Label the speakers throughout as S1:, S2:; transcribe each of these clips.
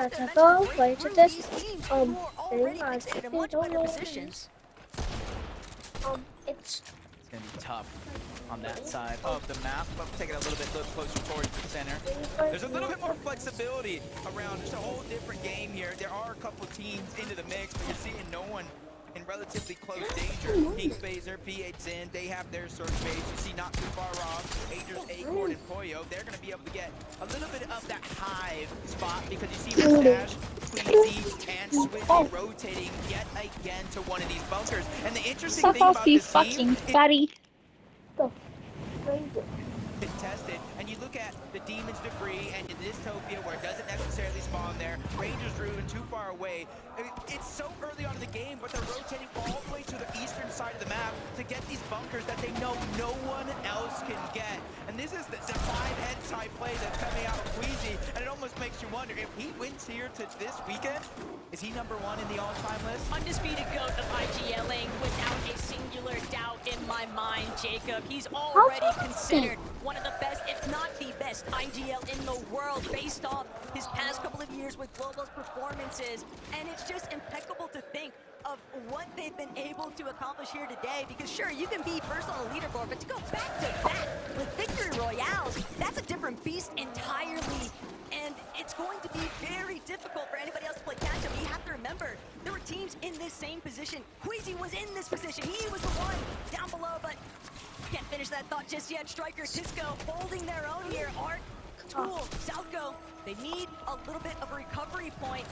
S1: Not to
S2: mention
S1: go,
S2: break
S1: play to
S2: through
S1: this,
S2: these teams who are already
S1: very
S2: fixated in
S1: nice.
S2: much better positions.
S1: It's
S3: It's going to be tough on that side of the map, but we'll take it a little bit closer towards the center. There's a little bit more flexibility around just a whole different game here. There are a couple teams into the mix, but you're seeing no one in relatively close danger. King Phaser, PH they have their search base. You see not too far off, Aegis, Acorn, and Poyo. They're going to be able to get a little bit of that hive spot because you see Mustache, Queasy, and Swizzy rotating yet again to one of these bunkers. And the interesting
S4: Suck
S3: thing
S4: off,
S3: about
S4: you
S3: this team
S4: fucking fatty.
S3: contested, and you look at the Demon's Debris and Dystopia where it doesn't necessarily spawn there, Rangers Ruin too far away. It's so early on in the game, but they're rotating all the way to the eastern side of the map to get these bunkers that they know no one else can get. And this is the five-head type play that's coming out of Queasy, and it almost makes you wonder if he wins here to this weekend, is he #1 in the all-time list?
S5: Undisputed GOAT of IGLing without a singular doubt in my mind, Jacob. He's already considered one of the best, if not the best, IGL in the world based off his past couple of years with Global's performances. And it's just impeccable to think of what they've been able to accomplish here today, because sure, you can be first on the leaderboard, but to go back to back with victory royales, that's a different beast entirely. And it's going to be very difficult for anybody else to play catch up. You have to remember, there were teams in this same position. Queasy was in this position. He was the one down below, but can't finish that thought just yet. Striker, Tisco holding their own here. Art, Tool, Southco, they need a little bit of a recovery point.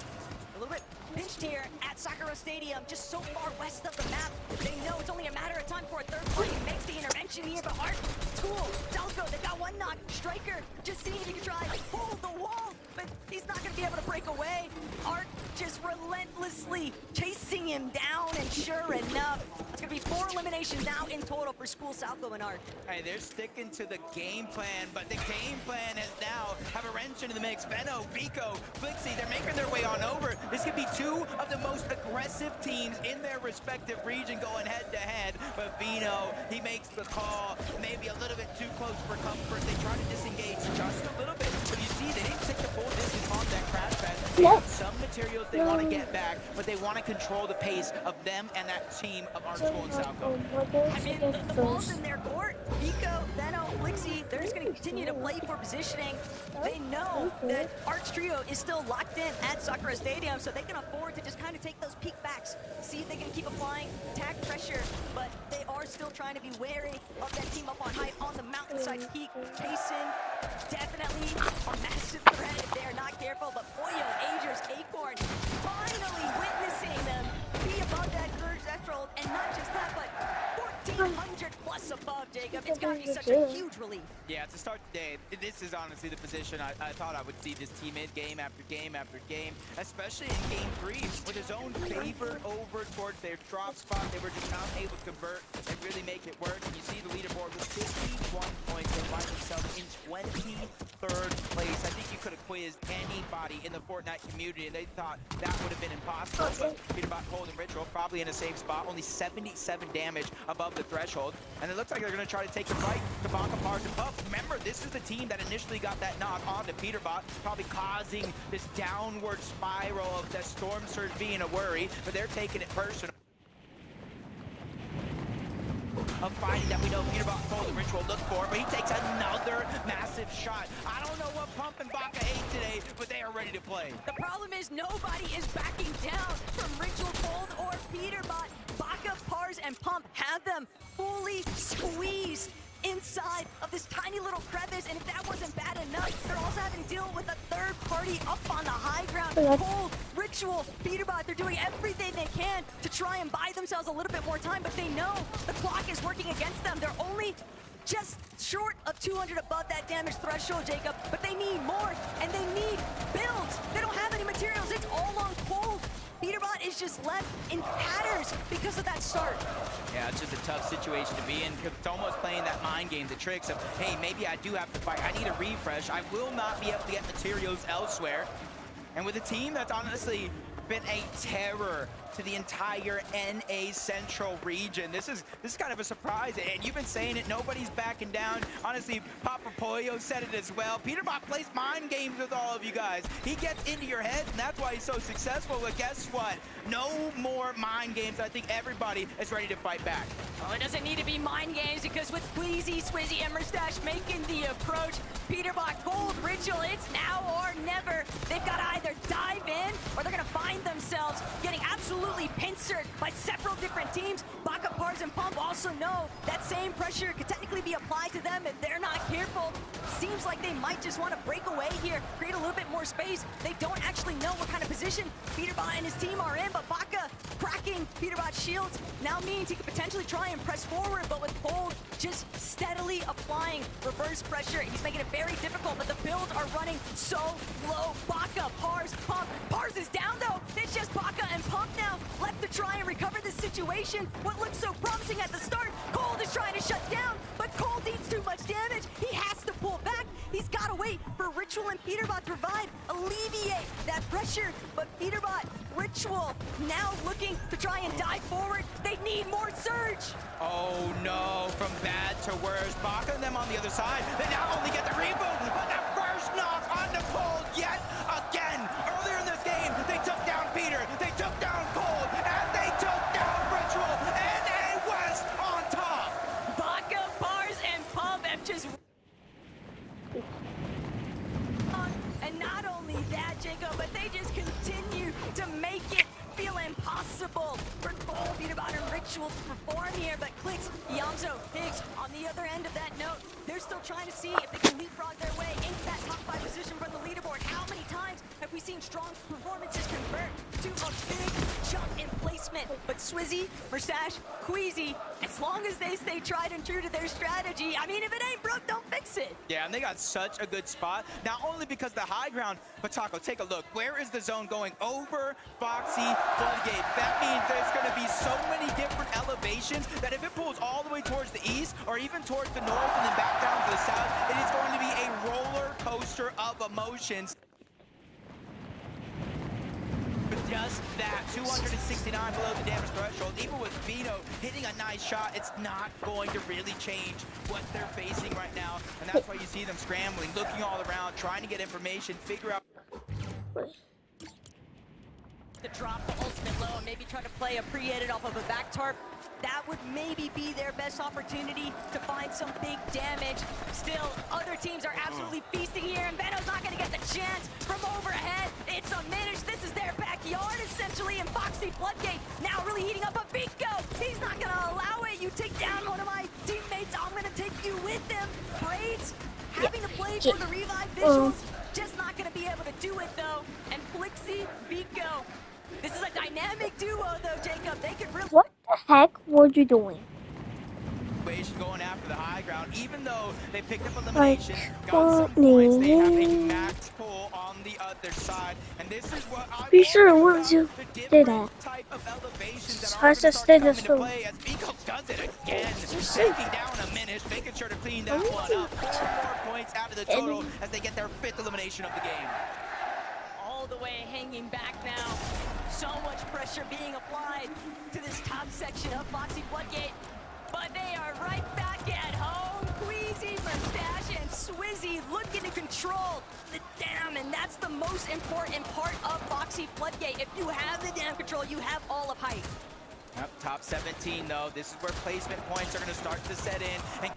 S5: A little bit pinched here at Sakura Stadium, just so far west of the map. They know it's only a matter of time before a third party makes the intervention here, but Art, Tool, Dalco, they got one knock. Striker just seeing if he can try hold the wall, but he's not gonna be able to break away. Art just relentlessly chasing him down, and sure enough, it's gonna be 4 eliminations now in total for School Southco and Art.
S3: Hey, they're sticking to the game plan, but the game plan has now have a wrench into the mix. Veno, Vico, Flixie, they're making their way on over. This could be 2 of the most aggressive teams in their respective region going head-to-head, but Vino, he makes the call, maybe a little bit too close for comfort. They try to disengage just a little bit, but you see they didn't take the full distance on that crash pad. They have some materials they want to get back, but they want to control the pace of them and that team of Art School and Southco.
S2: I mean, the ball's in their court. Vico, Veno, Flixie, they're just going to continue to play for positioning. They know that Art's trio is still locked in at Sakura Stadium, so they can afford to just kind of take those peek backs, see if they can keep applying attack pressure, but they are still trying to be wary of that team up on height on the mountainside peak. Payson, definitely a massive threat if they are not careful, but Poyo, Agers, Acorn, finally witnessing them be above that curve threshold, and not just that, but 1,400 plus above, Jacob. It's got to be such a huge relief.
S3: Yeah, to start the day, this is honestly the position I thought I would see this team in game after game after game, especially in game 3, with his own favored over towards their drop spot. They were just not able to convert and really make it work. And you see the leaderboard with 51 points. They find themselves in 23rd place. I think you could have quizzed anybody in the Fortnite community, and they thought that would have been impossible. But Peterbot, Cold, and Ritual probably in the same spot, only 77 damage above the threshold. And it looks like they're going to try to take it right to Baka Pars and Puff. Remember, this is the team that initially got that knock onto Peterbot, probably causing this downward spiral of the Storm Surge being a worry, but they're taking it personal. Of fighting that we know Peterbot, Cold, and Ritual look for, but he takes another massive shot. I don't know what Pump and Baka ate today, but they are ready to play.
S5: The problem is nobody is backing down from Ritual, Cold, or Peterbot. Baka, Pars, and Pump have them fully squeezed inside of this tiny little crevice, and if that wasn't bad enough, they're also having to deal with a third party up on the high ground. Cold, Ritual, Peterbot, they're doing everything they can to try and buy themselves a little bit more time, but they know the clock is working against them. They're only just short of 200 above that damage threshold, Jacob, but they need more, and they need builds. They don't have any materials. It's all on Cold. Peterbot is just left in tatters because of that start.
S3: Yeah, it's just a tough situation to be in, because it's almost playing that mind game, the tricks of, hey, maybe I do have to fight. I need a refresh. I will not be able to get materials elsewhere. And with a team that's honestly been a terror to the entire NA Central region. This is kind of a surprise, and you've been saying it, nobody's backing down. Honestly, Papa Pollo said it as well. Peterbot plays mind games with all of you guys. He gets into your head, and that's why he's so successful. But guess what? No more mind games. I think everybody is ready to fight back.
S5: Oh, it doesn't need to be mind games, because with Queasy, Swizzy, and Merstash making the approach, Peterbot Gold Ritual, it's now or never. They've got to either dive in, or they're going to find themselves getting absolutely pincered by several different teams. Baka, Pars, and Pump also know that same pressure could technically be applied to them if they're not careful. Seems like they might just want to break away here, create a little bit more space. They don't actually know what kind of position Peterbot and his team are in, but Baka cracking Peterbot's shields now means he could potentially try and press forward, but with Cold just steadily applying reverse pressure, he's making it very difficult, but the builds are running so low. Baka, Pars, Pump. Pars is down though. It's just Baka and Pump now left to try and recover this situation. What looked so promising at the start, Cold is trying to shut down, but Cold needs too much damage. He has to pull back. He's got to wait for Ritual and Peterbot to provide, alleviate that pressure, but Peterbot, Ritual now looking to try and dive forward. They need more surge.
S3: Oh no, from bad to worse. Baka and them on the other side. They not only get the reboot, but the first knock on the Cold yet again. Earlier in this game, they took down Peter, they took down Cold, and they took down Ritual, and a West on top.
S5: Baka, Pars, and Pump have just... And not only that, Jacob, but they just continue to make it feel impossible for Gold, Peterbot, and Ritual to perform here. But Clix, Yamzo, Higgs, on the other end of that note, they're still trying to see if they can leapfrog their way into that top 5 position from the leaderboard. How many times have we seen strong performances convert to a big jump in placement? But Swizzy, Merstash, Queasy, as long as they stay tried and true to their strategy, I mean, if it ain't broke, don't fix it.
S3: Yeah, and they got such a good spot, not only because the high ground, but Taco, take a look. Where is the zone going? Over Foxy Floodgate. That means there's going to be so many different elevations that if it pulls all the way towards the east, or even towards the north and then back down to the south, it is going to be a roller coaster of emotions. Just that, 269 below the damage threshold. Even with Vito hitting a nice shot, it's not going to really change what they're facing right now. And that's why you see them scrambling, looking all around, trying to get information, figure out...
S5: To drop the ultimate low and maybe try to play a pre-edit off of a back tarp. That would maybe be their best opportunity to find some big damage. Still, other teams are absolutely feasting here, and Veno's not going to get the chance from overhead. It's a Minish. This is their backyard, essentially, and Foxy Floodgate now really heating up a Vico. He's not going to allow it. You take down one of my teammates, I'm going to take you with them. Braids having to play for the revive visuals. Just not going to be able to do it, though. And Flixie, Vico. This is a dynamic duo, though, Jacob. They could really...
S1: What the heck were you doing?
S3: Going after the high ground, even though they picked up elimination, got some points, they have a max pull on the other side, and this is what I
S1: Be sure once you
S3: the
S1: did that.
S3: type of elevations that are
S1: Tries
S3: going
S1: to
S3: to
S1: stay
S3: start
S1: this
S3: coming into
S1: way.
S3: play as Vico does it again, taking down a Minish, making sure to clean that one up. 4 more points out of the total as they get their 5th elimination of the game.
S5: All the way hanging back now. So much pressure being applied to this top section of Foxy Floodgate. But they are right back at home. Queasy, Merstash, and Swizzy looking to control the dam, and that's the most important part of Foxy Floodgate. If you have the dam control, you have all of height.
S3: Yep, top 17 though. This is where placement points are going to start to set in. And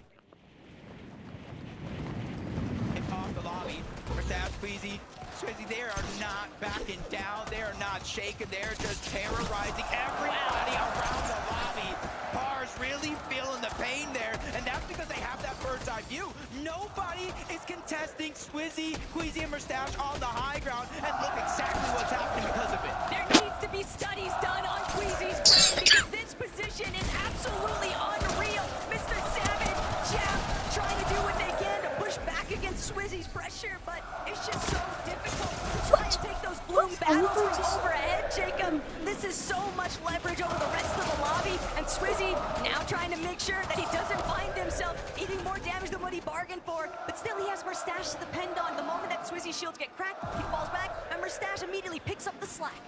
S3: off the lobby, Merstash, Queasy, Swizzy, they are not backing down. They are not shaking. They're just terrorizing everybody around the lobby. Pars really feeling the pain there, and that's because they have that bird's eye view. Nobody is contesting Swizzy, Queasy, and Merstash on the high ground, and look exactly what's happening because of it.
S5: There needs to be studies done on Queasy's brain, because this position is absolutely unreal. Mr. Savage, Jeff, trying to do what they can to push back against Swizzy's pressure, but it's just so difficult to try and take those bloom battles from overhead, Jacob. This is so much leverage over the rest of the lobby, and Swizzy now trying to make sure that he doesn't find himself eating more damage than what he bargained for, but still he has Merstash to depend on. The moment that Swizzy's shields get cracked, he falls back, and Merstash immediately picks up the slack.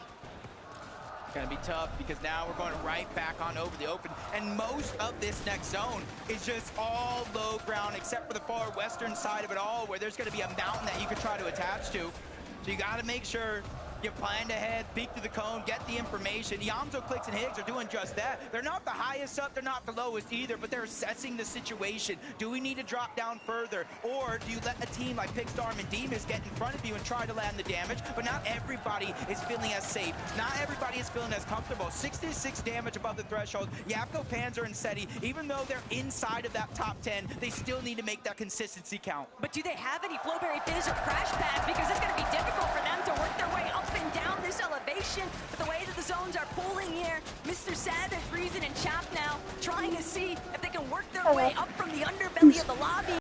S3: Gonna be tough because now we're going right back on over the open, and most of this next zone is just all low ground except for the far western side of it all, where there's gonna be a mountain that you could try to attach to. So you gotta make sure you planned ahead, peek through the cone, get the information. Yamzo, Clix, and Higgs are doing just that. They're not the highest up, they're not the lowest either, but they're assessing the situation. Do we need to drop down further? Or do you let a team like Pigstorm and Demas get in front of you and try to land the damage? But not everybody is feeling as safe. Not everybody is feeling as comfortable. 66 damage above the threshold. Yapko, Panzer, and Seti, even though they're inside of that top 10, they still need to make that consistency count.
S2: But do they have any Flowberry Fizz or Crash Pads? Because it's going to be difficult for them to work their way up and down this elevation. But the way that the zones are pulling here, Mr. Savage, Reason, and Chap now trying to see if they can work their way up from the underbelly of the lobby.